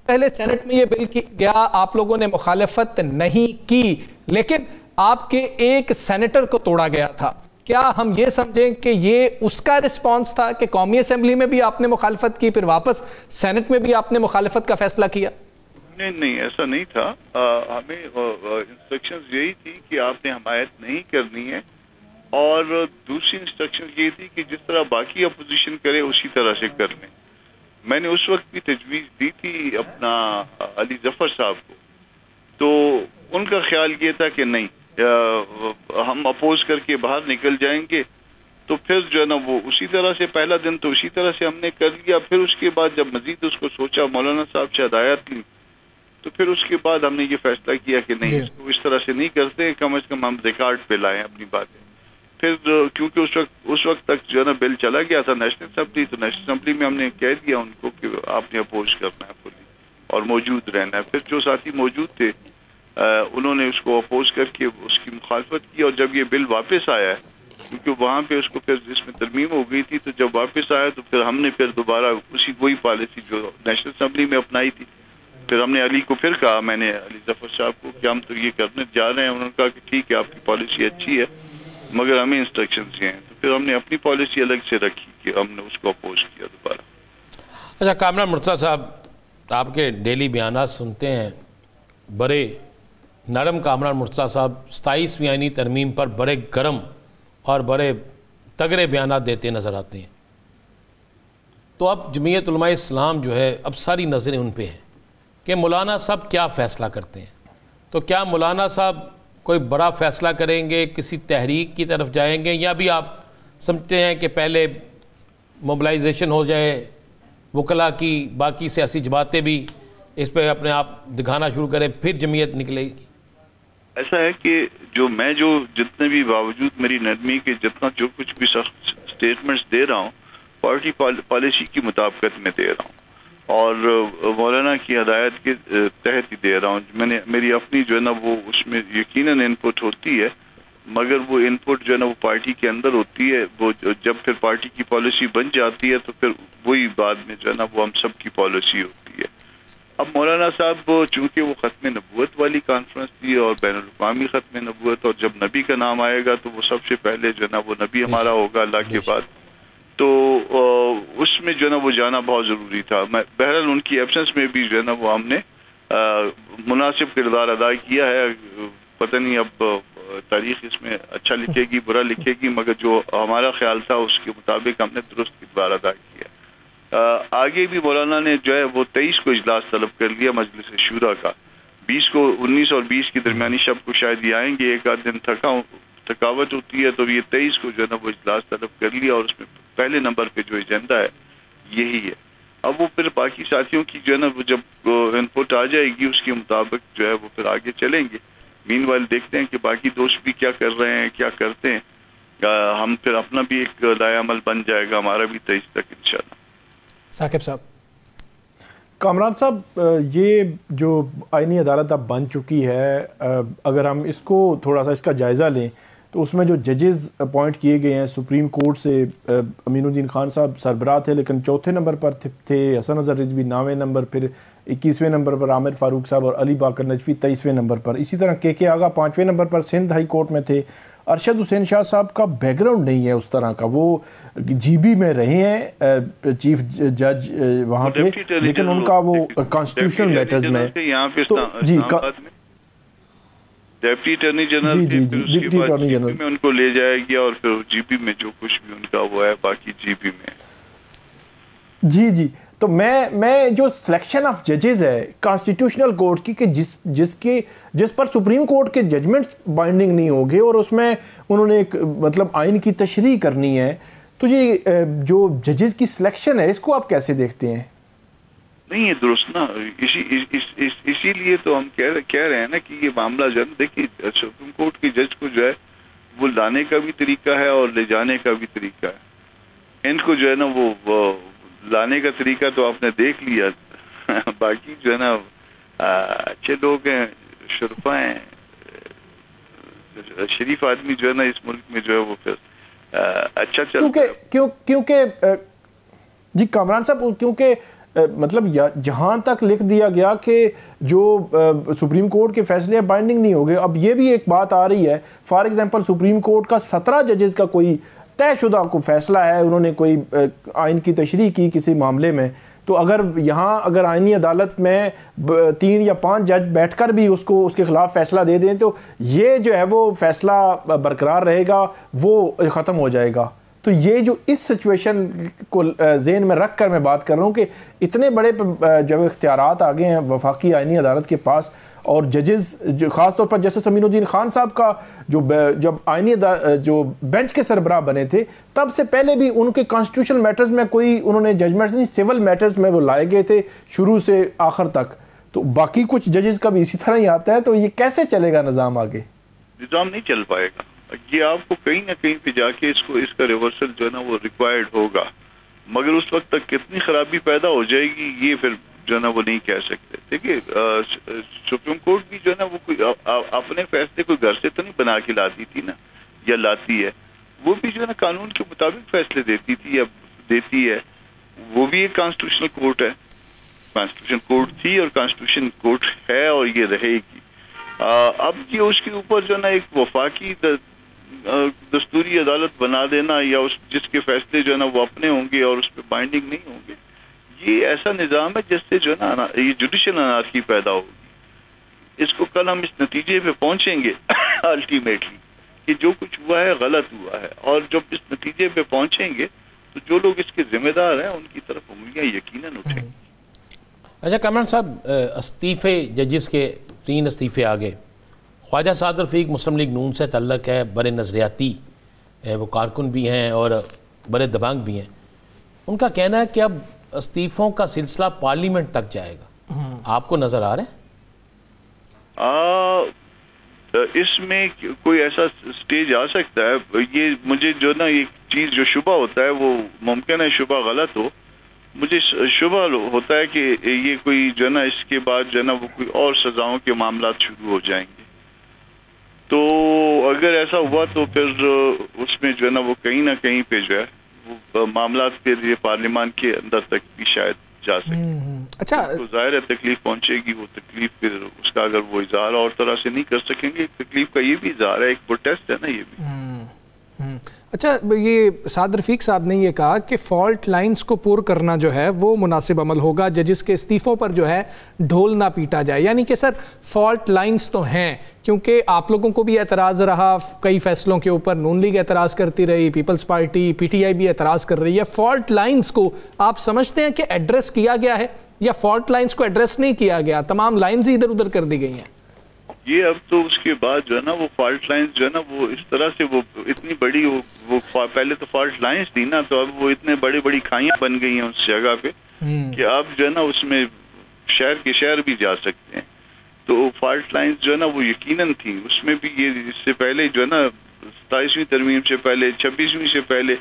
پہلے سینٹ میں یہ بل گیا، آپ لوگوں نے مخالفت نہیں کی، لیکن آپ کے ایک سینیٹر کو توڑا گیا تھا. کیا ہم یہ سمجھیں کہ یہ اس کا رسپانس تھا کہ قومی اسمبلی میں بھی آپ نے مخالفت کی، پھر واپس سینٹ میں بھی آپ نے مخالفت کا فیصلہ کیا؟ نہیں، ایسا نہیں تھا. ہمیں انسٹرکشنز یہی تھی کہ آپ نے حمایت نہیں کرنی ہے، اور دوسری انسٹرکشن یہ تھی کہ جس طرح باقی اپوزیشن کرے اسی طرح سے کر لیں. میں نے اس وقت بھی تجویز دی تھی اپنا علی ظفر صاحب کو، تو ان کا خیال یہ تھا کہ نہیں، ہم اپوز کر کے باہر نکل جائیں گے. تو پھر جو ہے نا وہ اسی طرح سے پہلا دن تو اسی طرح سے ہم نے کر لیا. پھر اس کے بعد جب مزید اس کو سوچا، مولانا صاحب سے ہدایت لی، تو پھر اس کے بعد ہم نے یہ فیصلہ کیا کہ نہیں، اس کو اس طرح سے نہیں کرتے، کم از کم ہم ریکارڈ پہ لائیں اپنی باتیں. پھر کیونکہ اس وقت تک جو ہے نا بل چلا گیا تھا نیشنل اسمبلی، تو نیشنل اسمبلی میں ہم نے کہہ دیا ان کو کہ آپ نے اپوز کرنا ہے فلی اور موجود رہنا ہے. پھر جو ساتھی موجود تھے انہوں نے اس کو اپوز کر کے اس کی مخالفت کی، اور جب یہ بل واپس آیا ہے، کیونکہ وہاں پہ اس کو پھر اس میں ترمیم ہو گئی تھی، تو جب واپس آیا تو پھر ہم نے پھر دوبارہ وہی پالیسی جو نیشنل اسمبلی میں اپنائی تھی. پھر ہم نے علی کو پھر کہا، میں نے علی ظفر صاحب کو، کہ ہم تو یہ کرنے جا رہے ہیں. انہوں نے کہا کہ ٹھیک ہے، آپ کی پالیسی اچھی ہے، مگر ہمیں انسٹرکشنز یہ ہیں. تو پھر ہم نے اپنی پالیسی الگ سے رکھی کہ ہم نے اس کو اپوز کیا دوبارہ. اچھا کامران مرتضیٰ صاحب، آپ کے ڈیلی بیانات سنتے ہیں، بڑے نرم کامران مرتضیٰ صاحب 27ویں آئینی ترمیم پر بڑے گرم اور بڑے تگڑے بیانات دیتے نظر آتے ہیں. تو اب جمعیت علماء اسلام جو ہے، اب ساری نظریں ان پہ ہیں کہ مولانا صاحب کیا فیصلہ کرتے ہیں. تو کیا مولانا صاحب کوئی بڑا فیصلہ کریں گے، کسی تحریک کی طرف جائیں گے، یا بھی آپ سمجھتے ہیں کہ پہلے موبلائزیشن ہو جائے وکلاء کی، باقی سیاسی جماعتیں بھی اس پہ اپنے آپ دکھانا شروع کریں، پھر جمعیت نکلے گی؟ ایسا ہے کہ میں جتنے بھی باوجود میری نرمی کے جتنا جو کچھ بھی سخت اسٹیٹمنٹس دے رہا ہوں، پارٹی پالیسی کی مطابقت میں دے رہا ہوں، اور مولانا کی ہدایت کے تحت ہی دے رہا ہوں. میری اپنی جو ہے نا وہ اس میں یقیناً ان پٹ ہوتی ہے، مگر وہ ان پٹ جو ہے نا وہ پارٹی کے اندر ہوتی ہے. وہ جب پھر پارٹی کی پالیسی بن جاتی ہے تو پھر وہی بعد میں جو ہے نا وہ ہم سب کی پالیسی ہوتی ہے. اب مولانا صاحب چونکہ وہ ختم نبوت والی کانفرنس تھی اور بین الاقوامی ختم نبوت، اور جب نبی کا نام آئے گا تو وہ سب سے پہلے جو ہے نا وہ نبی ہمارا ہوگا اللہ کے بعد، تو اس میں جو ہے نا وہ جانا بہت ضروری تھا. بہرحال ان کی ایبسنس میں بھی جو ہے نا وہ ہم نے مناسب کردار ادا کیا ہے. پتہ نہیں اب تاریخ اس میں اچھا لکھے گی برا لکھے گی، مگر جو ہمارا خیال تھا اس کے مطابق ہم نے درست کردار ادا کیا. آگے بھی مولانا نے جو ہے وہ 23 کو اجلاس طلب کر لیا مجلس شورا کا. 19 اور 20 کی درمیانی شب کو شاید یہ آئیں گے، ایک آدھ دن تھکاوٹ ہوتی ہے، تو یہ 23 کو جو ہے نا وہ اجلاس طلب کر لیا، اور اس میں پہلے نمبر پہ جو ایجنڈا ہے یہی ہے. اب وہ پھر باقی ساتھیوں کی جو ہے نا وہ جب ان پٹ آ جائے گی اس کے مطابق جو ہے وہ پھر آگے چلیں گے. مین وائل دیکھتے ہیں کہ باقی دوست بھی کیا کر رہے ہیں، کیا کرتے ہیں. ہم پھر اپنا بھی ایک دائیں عمل بن جائے گا ہمارا بھی 23 تک انشاءاللہ. ثاقب صاحب. کامران صاحب، یہ جو آئینی عدالت اب بن چکی ہے، اگر ہم اس کو تھوڑا سا اس کا جائزہ لیں تو اس میں جو ججز اپوائنٹ کیے گئے ہیں سپریم کورٹ سے، امین الدین خان صاحب سربراہ تھے لیکن چوتھے نمبر پر تھے، حسن اظہر رضوی 9ویں نمبر، پھر 21ویں نمبر پر عامر فاروق صاحب، اور علی باقر نجفی 23ویں نمبر پر. اسی طرح کے آغا 5ویں نمبر پر سندھ ہائی کورٹ میں تھے. ارشد حسین شاہ صاحب کا بیک گراؤنڈ نہیں ہے اس طرح کا، وہ جی بی میں رہے ہیں چیف جج وہاں پہ، لیکن ان کا وہ کانسٹیٹیوشنل میٹرز میں جی ڈیپٹی اٹارنی جنرل میں ان کو لے جائے گیا، اور پھر جی بی میں جو کچھ بھی ان کا وہ ہے باقی جی بی میں. جی تو میں جو سلیکشن آف ججز ہے کانسٹیٹیوشنل کورٹ کی، کہ جس پر سپریم کورٹ کے ججمنٹس بائنڈنگ نہیں ہوگے، اور اس میں انہوں نے ایک مطلب آئین کی تشریح کرنی ہے، تو یہ جو ججز کی سلیکشن ہے اس کو آپ کیسے دیکھتے ہیں؟ نہیں یہ درست نا، اسی لیے تو ہم کہہ رہے ہیں نا کہ یہ معاملہ جو ہے دیکھیے سپریم کورٹ کے جج کو جو ہے وہ لانے کا بھی طریقہ ہے اور لے جانے کا بھی طریقہ ہے. ان کو جو ہے نا وہ لانے کا طریقہ تو آپ نے دیکھ لیا، باقی جو ہے نا اچھے لوگ ہیں، شرفا ہیں، شریف آدمی جو ہے نا اس ملک میں جو ہے وہ پھر اچھا چلتا ہے. کیونکہ جی کامران صاحب، کیونکہ مطلب جہاں تک لکھ دیا گیا کہ جو سپریم کورٹ کے فیصلے بائنڈنگ نہیں ہو گئے. اب یہ بھی ایک بات آ رہی ہے, فار ایگزامپل سپریم کورٹ کا 17 ججز کا کوئی طے شدہ کو فیصلہ ہے, انہوں نے کوئی آئین کی تشریح کی کسی معاملے میں, تو اگر آئینی عدالت میں 3 یا 5 جج بیٹھ کر بھی اس کے خلاف فیصلہ دے دیں تو یہ جو ہے وہ فیصلہ برقرار رہے گا, وہ ختم ہو جائے گا. تو یہ جو اس سچویشن کو ذہن میں رکھ کر میں بات کر رہا ہوں کہ اتنے بڑے جب اختیارات آ گئے ہیں وفاقی آئینی عدالت کے پاس, اور ججز جو خاص طور پر جسٹس امین الدین خان صاحب کا جب آئینی جو بینچ کے سربراہ بنے تھے تب سے پہلے بھی ان کے کانسٹیٹیوشنل میٹرز میں کوئی انہوں نے ججمنٹس نہیں, سول میٹرز میں وہ لائے گئے تھے شروع سے آخر تک. تو باقی کچھ ججز کا بھی اسی طرح ہی آتا ہے, تو یہ کیسے چلے گا نظام آگے؟ نظام نہیں چل پائے گا. یہ آپ کو کہیں نہ کہیں پہ جا کے اس کا ریورسل جو ہے نا وہ ریکوائرڈ ہوگا, مگر اس وقت تک کتنی خرابی پیدا ہو جائے گی یہ پھر جو ہے نا وہ نہیں کہہ سکتے. دیکھیے سپریم کورٹ بھی جو ہے نا وہ کوئی اپنے فیصلے کوئی گھر سے تو نہیں بنا کے لاتی تھی نا, یا لاتی ہے, وہ بھی جو ہے نا قانون کے مطابق فیصلے دیتی تھی یا دیتی ہے. وہ بھی ایک کانسٹیٹیوشنل کورٹ ہے, کانسٹیٹیوشن کورٹ تھی اور کانسٹیٹیوشن کورٹ ہے اور یہ رہے گی. اب یہ اس کے اوپر جو ہے نا ایک وفاقی دستوری عدالت بنا دینا یا جس کے فیصلے جو ہے نا وہ اپنے ہوں گے اور اس پہ بائنڈنگ نہیں ہوں گے, یہ ایسا نظام ہے جس سے جو ہے نا یہ جوڈیشل انارکی پیدا ہوگی. اس کو کل ہم اس نتیجے پہ پہنچیں گے الٹیمیٹلی کہ جو کچھ ہوا ہے غلط ہوا ہے, اور جب اس نتیجے پہ پہنچیں گے تو جو لوگ اس کے ذمہ دار ہیں ان کی طرف انگلیاں یقیناً اٹھیں گی. اچھا کامران صاحب, استعفے ججز کے 3 استعفے آگے. خواجہ سعد رفیق مسلم لیگ نون سے تعلق ہے, بڑے نظریاتی وہ کارکن بھی ہیں اور بڑے دبانگ بھی ہیں. ان کا کہنا ہے کہ اب استعفوں کا سلسلہ پارلیمنٹ تک جائے گا, آپ کو نظر آ رہے ہیں؟ اس میں کوئی ایسا سٹیج آ سکتا ہے. یہ مجھے جو نا ایک چیز جو شبہ ہوتا ہے وہ ممکن ہے شبہ غلط ہو, مجھے شبہ ہوتا ہے کہ یہ کوئی جو ہے نا اس کے بعد جو ہے نا وہ کوئی اور سزاؤں کے معاملات شروع ہو جائیں گے. تو اگر ایسا ہوا تو پھر اس میں جو ہے نا وہ کہیں نہ کہیں پہ جو ہے وہ معاملات کے لیے پارلیمان کے اندر تک بھی شاید جا سکے. اچھا, تو ظاہر ہے تکلیف پہنچے گی, وہ تکلیف پھر اس کا اگر وہ اظہار اور طرح سے نہیں کر سکیں گے, تکلیف کا یہ بھی اظہار ہے, ایک پروٹیسٹ ہے نا یہ بھی. اچھا, یہ سعد رفیق صاحب نے یہ کہا کہ فالٹ لائنز کو پور کرنا جو ہے وہ مناسب عمل ہوگا, ججز کے استعفوں پر جو ہے ڈھول نہ پیٹا جائے. یعنی کہ سر فالٹ لائنز تو ہیں, کیونکہ آپ لوگوں کو بھی اعتراض رہا کئی فیصلوں کے اوپر, نون لیگ اعتراض کرتی رہی, Peoples Party P T I بھی اعتراض کر رہی ہے. فالٹ لائنز کو آپ سمجھتے ہیں کہ ایڈریس کیا گیا ہے یا فالٹ لائنز کو ایڈریس نہیں کیا گیا, تمام لائنز ہی ادھر ادھر کر دی گئی ہیں؟ یہ اب تو اس کے بعد جو ہے نا وہ فالٹ لائنز جو ہے نا وہ اس طرح سے وہ اتنی بڑی وہ پہلے تو فالٹ لائنز تھی نا, تو اب وہ اتنے بڑی کھائیاں بن گئی ہیں اس جگہ پہ کہ اب جو ہے نا اس میں شہر کے شہر بھی جا سکتے ہیں. تو فالٹ لائنز جو ہے نا وہ یقیناً تھی, اس میں بھی یہ اس سے پہلے جو ہے نا 27ویں ترمیم سے پہلے 26ویں سے پہلے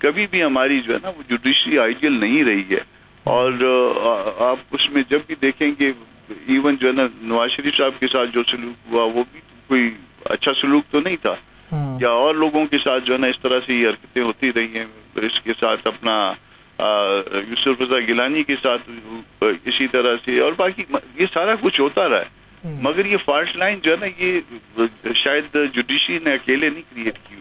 کبھی بھی ہماری جو ہے نا وہ جوڈیشری آئیڈیل نہیں رہی ہے. اور آپ اس میں جب بھی دیکھیں گے ایون جو ہے نا نواز شریف صاحب کے ساتھ جو سلوک ہوا وہ بھی کوئی اچھا سلوک تو نہیں تھا, یا اور لوگوں کے ساتھ جو ہے نا اس طرح سے یہ حرکتیں ہوتی رہی ہیں. اس کے ساتھ اپنا یوسف رضا گیلانی کے ساتھ اسی طرح سے, اور باقی یہ سارا کچھ ہوتا رہا ہے. مگر یہ فالٹ لائن جو ہے نا یہ شاید جوڈیشری نے اکیلے نہیں کریٹ کی.